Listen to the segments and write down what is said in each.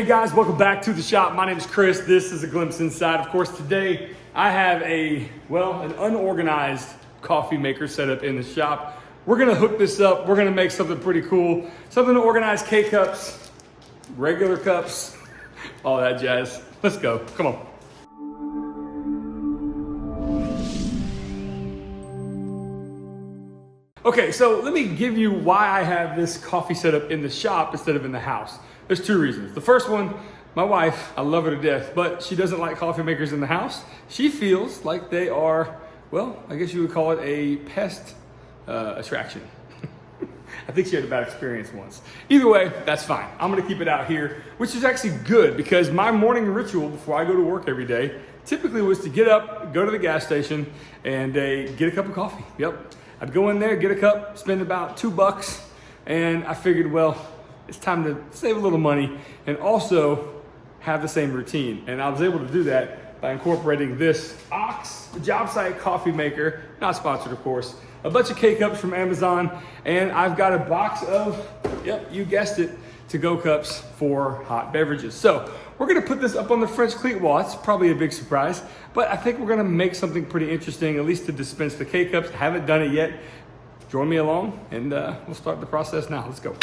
Hey guys, welcome back to the shop. My name is Chris. This is a glimpse inside. Of course, today I have an unorganized coffee maker set up in the shop. We're gonna hook this up. We're gonna make something pretty cool. Something to organize K-cups, regular cups, all that jazz. Let's go, come on. Okay, so let me give you why I have this coffee setup in the shop instead of in the house. There's two reasons. The first one, my wife, I love her to death, but she doesn't like coffee makers in the house. She feels like they are, well, I guess you would call it a pest attraction. I think she had a bad experience once. Either way, that's fine. I'm gonna keep it out here, which is actually good because my morning ritual before I go to work every day typically was to get up, go to the gas station, and get a cup of coffee. Yep. I'd go in there, get a cup, spend about $2, and I figured, well, it's time to save a little money and also have the same routine. And I was able to do that by incorporating this Ox job site coffee maker, not sponsored of course, a bunch of K-cups from Amazon, and I've got a box of, yep, you guessed it, to-go cups for hot beverages. So we're gonna put this up on the French Cleat wall. It's probably a big surprise, but I think we're gonna make something pretty interesting, at least to dispense the K-cups. Haven't done it yet. Join me along and we'll start the process now. Let's go.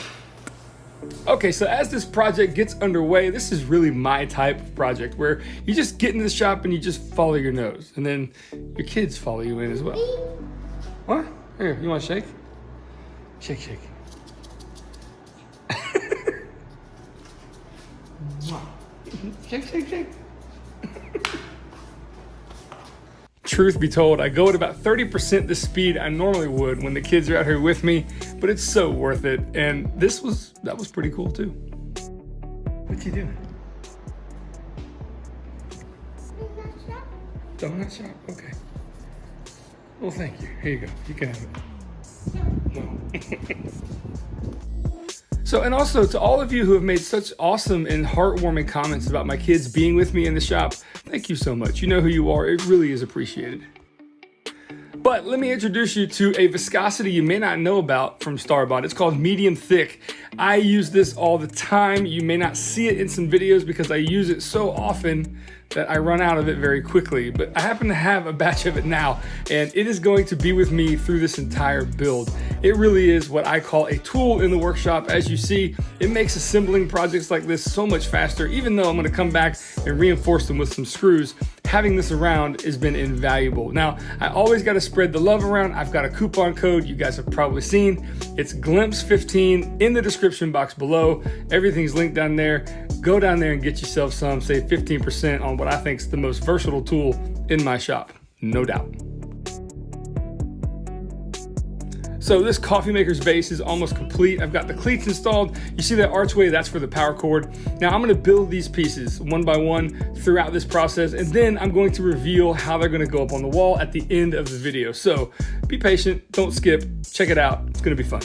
Okay, so as this project gets underway, this is really my type of project where you just get into the shop and you just follow your nose, and then your kids follow you in as well. What? Here, you want to shake? Shake, shake. Shake, shake, shake. Truth be told, I go at about 30% the speed I normally would when the kids are out here with me, but it's so worth it. And that was pretty cool too. What you doing? Donut shop? Okay. Well, thank you. Here you go. You can have it. No. So, and also to all of you who have made such awesome and heartwarming comments about my kids being with me in the shop, thank you so much. You know who you are. It really is appreciated. But let me introduce you to a viscosity you may not know about from Starbot. It's called medium thick. I use this all the time. You may not see it in some videos because I use it so often that I run out of it very quickly, but I happen to have a batch of it now, and it is going to be with me through this entire build. It really is what I call a tool in the workshop. As you see, it makes assembling projects like this so much faster. Even though I'm gonna come back and reinforce them with some screws, having this around has been invaluable. Now, I always gotta spread the love around. I've got a coupon code you guys have probably seen. It's Glimpse15 in the description box below. Everything's linked down there. Go down there and get yourself some, save 15% on what I think is the most versatile tool in my shop, no doubt. So this coffee maker's base is almost complete. I've got the cleats installed. You see that archway, that's for the power cord. Now I'm gonna build these pieces one by one throughout this process, and then I'm going to reveal how they're gonna go up on the wall at the end of the video. So be patient, don't skip, check it out, it's gonna be fun.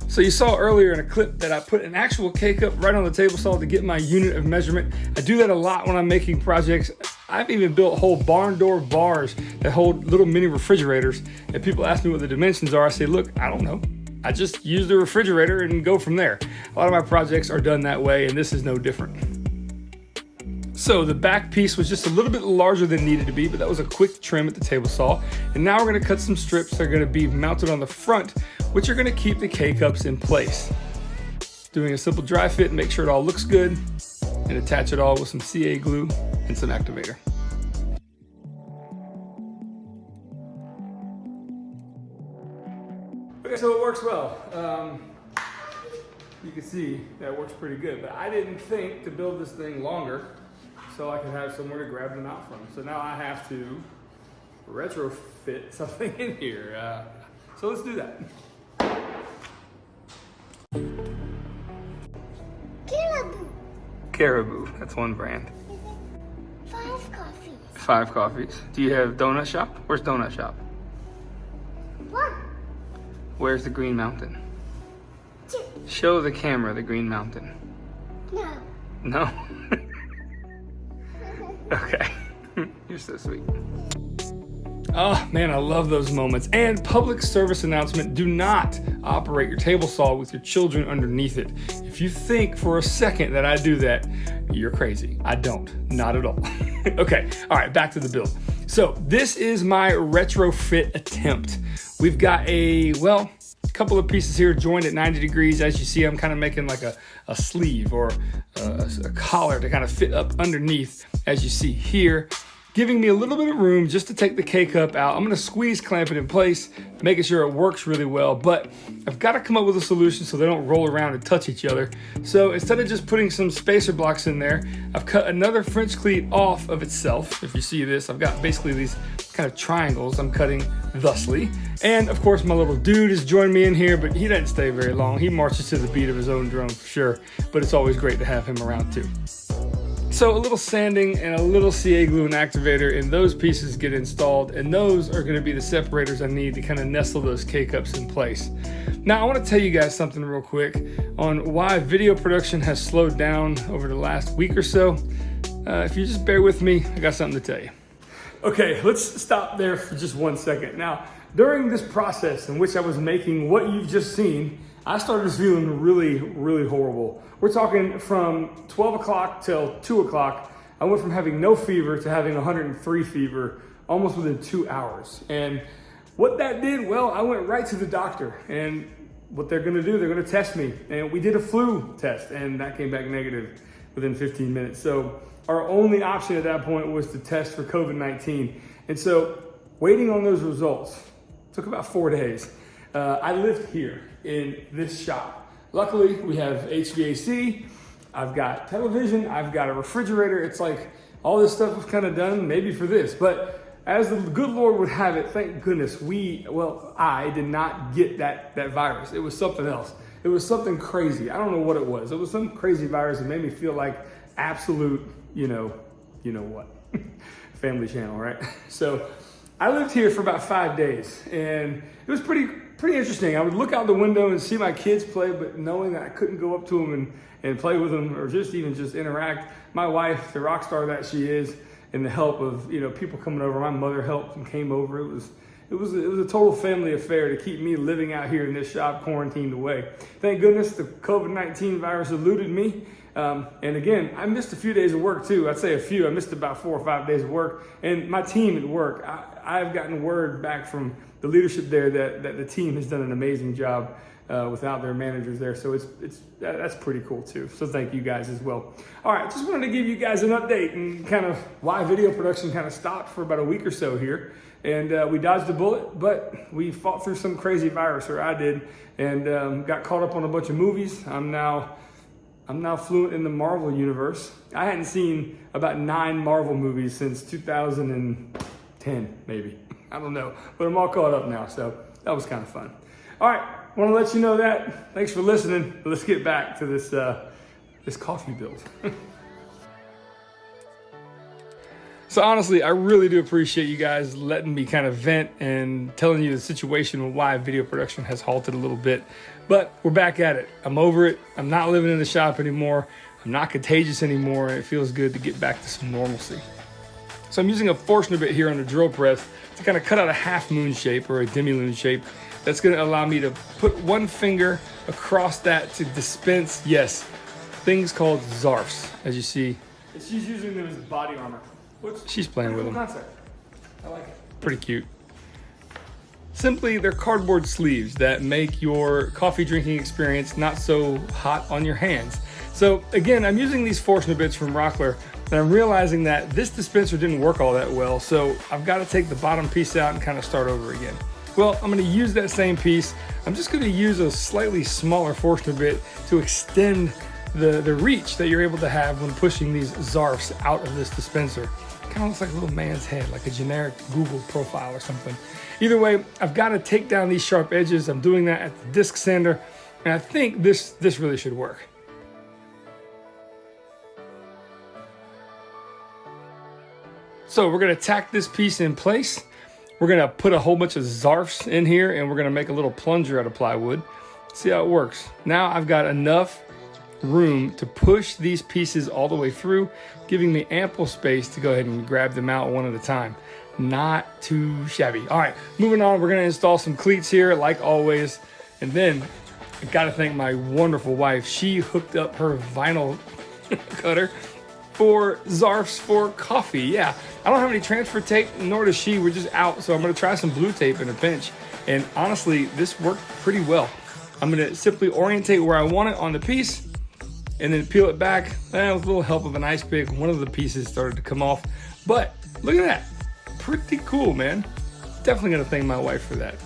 So you saw earlier in a clip that I put an actual K-cup right on the table saw to get my unit of measurement. I do that a lot when I'm making projects. I've even built whole barn door bars that hold little mini refrigerators, and people ask me what the dimensions are. I say, look, I don't know. I just use the refrigerator and go from there. A lot of my projects are done that way, and this is no different. So the back piece was just a little bit larger than needed to be, but that was a quick trim at the table saw. And now we're gonna cut some strips that are gonna be mounted on the front, which are gonna keep the K-cups in place. Doing a simple dry fit and make sure it all looks good, and attach it all with some CA glue and some activator. Okay, so it works well. You can see that it works pretty good, but I didn't think to build this thing longer so I could have somewhere to grab them out from. So now I have to retrofit something in here. So let's do that. Caribou. Caribou, that's one brand. 5 coffees. 5 coffees. Do you have Donut Shop? Where's Donut Shop? What? Where's the Green Mountain? 2. Show the camera the Green Mountain. No. No? Okay. You're so sweet. Oh man, I love those moments. And public service announcement, do not operate your table saw with your children underneath it. If you think for a second that I do that, you're crazy. I don't, not at all. Okay, all right, back to the build. So this is my retrofit attempt. We've got a couple of pieces here joined at 90 degrees. As you see, I'm kind of making like a sleeve or a collar to kind of fit up underneath, as you see here, giving me a little bit of room just to take the K-cup out. I'm gonna squeeze clamp it in place, making sure it works really well, but I've gotta come up with a solution so they don't roll around and touch each other. So instead of just putting some spacer blocks in there, I've cut another French cleat off of itself. If you see this, I've got basically these kind of triangles I'm cutting thusly. And of course, my little dude has joined me in here, but he doesn't stay very long. He marches to the beat of his own drum for sure, but it's always great to have him around too. So a little sanding and a little CA glue and activator, and those pieces get installed, and those are going to be the separators I need to kind of nestle those K-cups in place. Now I want to tell you guys something real quick on why video production has slowed down over the last week or so. If you just bear with me, I got something to tell you. Okay, let's stop there for just 1 second. Now, during this process in which I was making what you've just seen, I started feeling really, really horrible. We're talking from 12 o'clock till 2 o'clock. I went from having no fever to having 103 fever almost within 2 hours. And what that did, well, I went right to the doctor, and what they're gonna do, they're gonna test me. And we did a flu test, and that came back negative within 15 minutes. So our only option at that point was to test for COVID-19. And so waiting on those results took about 4 days. I lived here in this shop. Luckily, we have HVAC, I've got television, I've got a refrigerator. It's like all this stuff was kind of done maybe for this, but as the good Lord would have it, thank goodness I did not get that virus. It was something else. It was something crazy. I don't know what it was. It was some crazy virus that made me feel like absolute, you know what, Family Channel, right? So I lived here for about 5 days, and it was pretty interesting. I would look out the window and see my kids play, but knowing that I couldn't go up to them and play with them or just interact. My wife, the rock star that she is, and the help of people coming over. My mother helped and came over. It was a total family affair to keep me living out here in this shop quarantined away. Thank goodness the COVID-19 virus eluded me. And again, I missed a few days of work too. I'd say a few. I missed about 4 or 5 days of work. And my team at work, I've gotten word back from the leadership there that the team has done an amazing job without their managers there. So that's pretty cool too. So thank you guys as well. All right, just wanted to give you guys an update and kind of why video production kind of stopped for about a week or so here. And we dodged a bullet, but we fought through some crazy virus, or I did, and got caught up on a bunch of movies. I'm now fluent in the Marvel universe. I hadn't seen about 9 Marvel movies since 2010, maybe. I don't know, but I'm all caught up now, so that was kind of fun. All right, want to let you know that. Thanks for listening. Let's get back to this coffee build. So honestly, I really do appreciate you guys letting me kind of vent and telling you the situation and why video production has halted a little bit. But we're back at it. I'm over it. I'm not living in the shop anymore. I'm not contagious anymore, and it feels good to get back to some normalcy. So I'm using a Forstner bit here on the drill press to kind of cut out a half moon shape or a demi-lune shape. That's going to allow me to put one finger across that to dispense, yes, things called zarfs, as you see. She's using them as body armor. She's playing with them. Concept. I like it. Pretty cute. Simply, they're cardboard sleeves that make your coffee drinking experience not so hot on your hands. So again, I'm using these Forstner bits from Rockler, and I'm realizing that this dispenser didn't work all that well, so I've got to take the bottom piece out and kind of start over again. Well, I'm going to use that same piece. I'm just going to use a slightly smaller Forstner bit to extend the reach that you're able to have when pushing these zarfs out of this dispenser. Kind of looks like a little man's head, like a generic Google profile or something. Either way, I've got to take down these sharp edges. I'm doing that at the disc sander, and I think this really should work. So we're going to tack this piece in place. We're going to put a whole bunch of zarfs in here, and we're going to make a little plunger out of plywood. See how it works. Now I've got enough room to push these pieces all the way through, giving me ample space to go ahead and grab them out one at a time. Not too shabby. All right, moving on, we're gonna install some cleats here like always. And then I gotta thank my wonderful wife. She hooked up her vinyl cutter for Zarfs for coffee. Yeah, I don't have any transfer tape, nor does she. We're just out, so I'm gonna try some blue tape in a pinch. And honestly, this worked pretty well. I'm gonna simply orientate where I want it on the piece and then peel it back. With a little help of an ice pick, one of the pieces started to come off. But look at that, pretty cool, man. Definitely gonna thank my wife for that.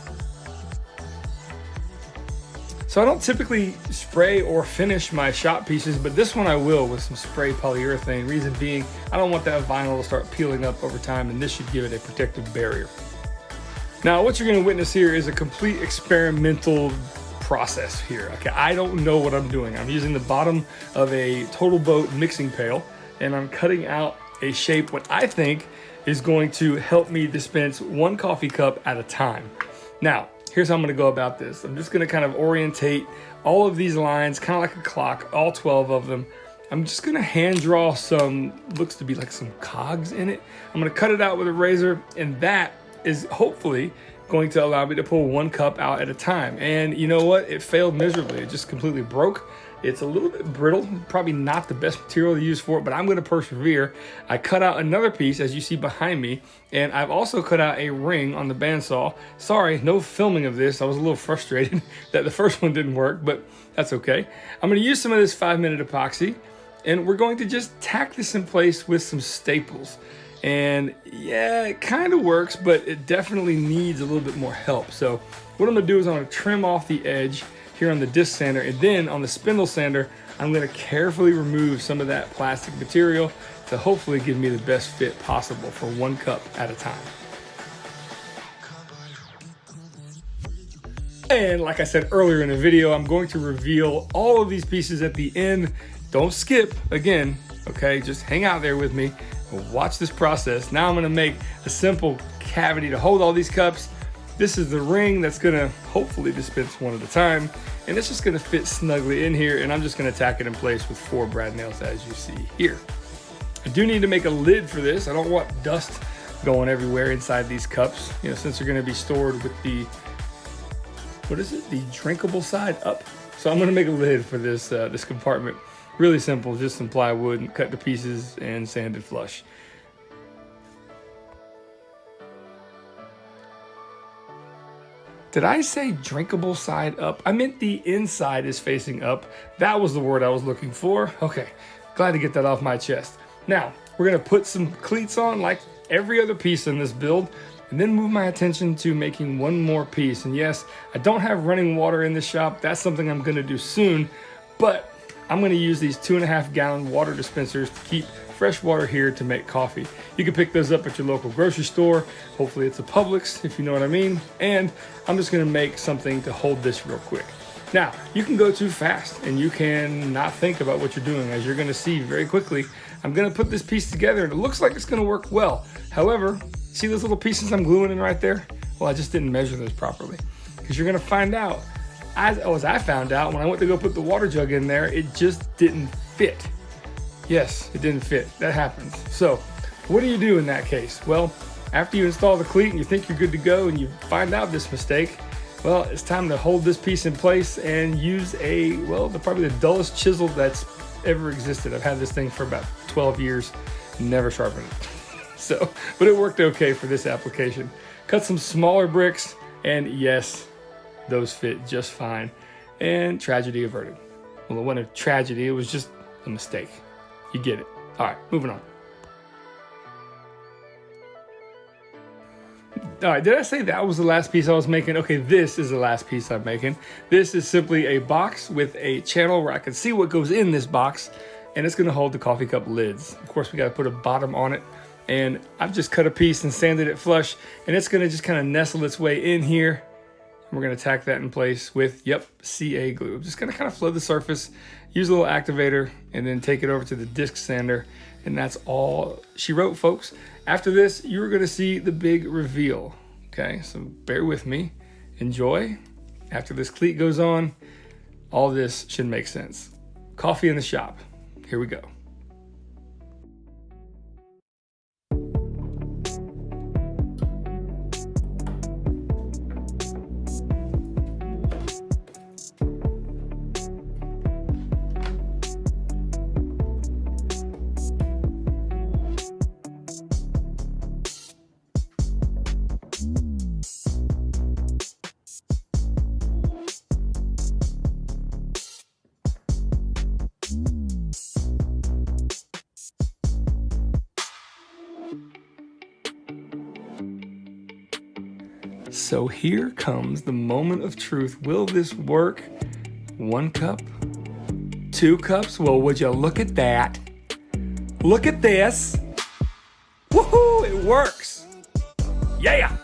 So I don't typically spray or finish my shop pieces, but this one I will with some spray polyurethane. Reason being, I don't want that vinyl to start peeling up over time, and this should give it a protective barrier. Now, what you're gonna witness here is a complete experimental process here. Okay, I don't know what I'm doing. I'm using the bottom of a Total Boat mixing pail, and I'm cutting out a shape what I think is going to help me dispense 1 coffee cup at a time. Now, here's how I'm gonna go about this. I'm just gonna kind of orientate all of these lines, kind of like a clock, all 12 of them. I'm just gonna hand draw some, looks to be like some cogs in it. I'm gonna cut it out with a razor, and that is hopefully going to allow me to pull 1 cup out at a time. And you know what? It failed miserably. It just completely broke. It's a little bit brittle, probably not the best material to use for it, but I'm gonna persevere. I cut out another piece, as you see behind me, and I've also cut out a ring on the bandsaw. Sorry, no filming of this. I was a little frustrated that the first one didn't work, but that's okay. I'm gonna use some of this 5-minute epoxy, and we're going to just tack this in place with some staples. And yeah, it kind of works, but it definitely needs a little bit more help. So what I'm gonna do is I'm gonna trim off the edge here on the disc sander, and then on the spindle sander, I'm gonna carefully remove some of that plastic material to hopefully give me the best fit possible for 1 cup at a time. And like I said earlier in the video, I'm going to reveal all of these pieces at the end. Don't skip again, okay? Just hang out there with me and watch this process. Now I'm gonna make a simple cavity to hold all these cups. This is the ring that's gonna hopefully dispense 1 at a time, and it's just gonna fit snugly in here, and I'm just gonna tack it in place with 4 brad nails, as you see here. I do need to make a lid for this. I don't want dust going everywhere inside these cups, you know, since they're gonna be stored with the, what is it? The drinkable side up. So I'm gonna make a lid for this, this compartment. Really simple, just some plywood and cut to pieces and sand it flush. Did I say drinkable side up? I meant the inside is facing up. That was the word I was looking for. Okay, glad to get that off my chest. Now, we're gonna put some cleats on like every other piece in this build, and then move my attention to making 1 more piece. And yes, I don't have running water in the shop. That's something I'm gonna do soon, but I'm gonna use these 2.5 gallon water dispensers to keep fresh water here to make coffee. You can pick those up at your local grocery store. Hopefully it's a Publix, if you know what I mean. And I'm just gonna make something to hold this real quick. Now, you can go too fast and you can not think about what you're doing. As you're gonna see very quickly, I'm gonna put this piece together and it looks like it's gonna work well. However, see those little pieces I'm gluing in right there? Well, I just didn't measure those properly. Because you're gonna find out, as I found out when I went to go put the water jug in there, it just didn't fit. Yes, it didn't fit. That happens. So what do you do in that case? Well, after you install the cleat and you think you're good to go and you find out this mistake, well, it's time to hold this piece in place and use probably the dullest chisel that's ever existed. I've had this thing for about 12 years, never sharpened it. So, but it worked okay for this application. Cut some smaller bricks, and yes, those fit just fine. And tragedy averted. Well, it wasn't a tragedy, it was just a mistake. You get it. All right, moving on. All right, did I say that was the last piece I was making? Okay, this is the last piece I'm making. This is simply a box with a channel where I can see what goes in this box, and it's gonna hold the coffee cup lids. Of course, we gotta put a bottom on it, and I've just cut a piece and sanded it flush, and it's gonna just kind of nestle its way in here. We're gonna tack that in place with, CA glue. I'm just gonna kind of flood the surface, use a little activator, and then take it over to the disc sander. And that's all she wrote, folks. After this, you're gonna see the big reveal. Okay, so bear with me, enjoy. After this cleat goes on, all this should make sense. Coffee in the shop, here we go. So here comes the moment of truth. Will this work? 1 cup? 2 cups? Well, would you look at that? Look at this. Woohoo, it works. Yeah.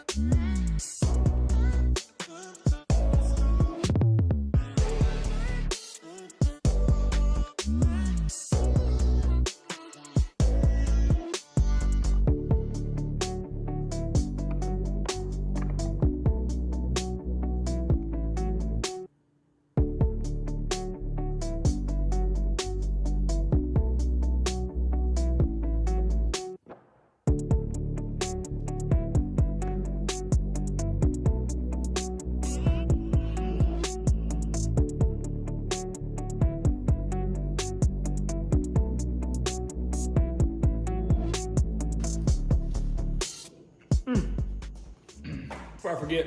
Before I forget,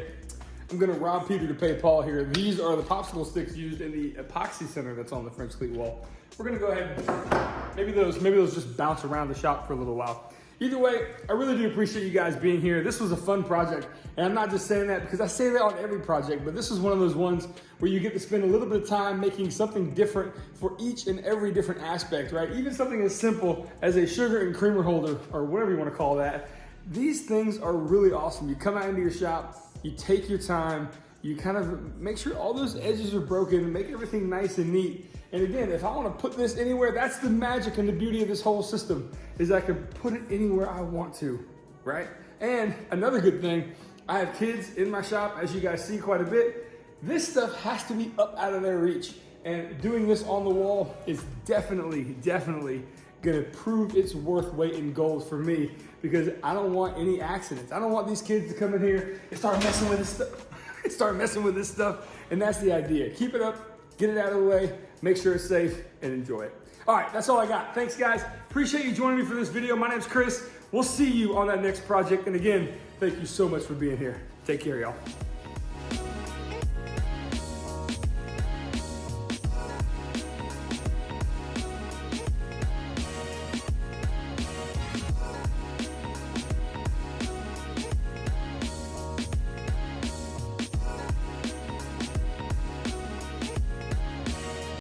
I'm gonna rob Peter to pay Paul here. These are the popsicle sticks used in the epoxy center that's on the French cleat wall. We're gonna go ahead and maybe those just bounce around the shop for a little while. Either way, I really do appreciate you guys being here. This was a fun project, and I'm not just saying that because I say that on every project, but this is one of those ones where you get to spend a little bit of time making something different for each and every different aspect, right? Even something as simple as a sugar and creamer holder, or whatever you want to call that. These things are really awesome. You come out into your shop, you take your time, you kind of make sure all those edges are broken, make everything nice and neat. And again, if I want to put this anywhere, that's the magic and the beauty of this whole system, is I can put it anywhere I want to, right? And another good thing, I have kids in my shop, as you guys see quite a bit. This stuff has to be up out of their reach. And doing this on the wall is definitely gonna prove its worth weight in gold for me, because I don't want any accidents. I don't want these kids to come in here and start messing with this stuff. And that's the idea. Keep it up, get it out of the way, make sure it's safe, and enjoy it. All right, that's all I got. Thanks, guys. Appreciate you joining me for this video. My name's Chris. We'll see you on that next project. And again, thank you so much for being here. Take care, y'all.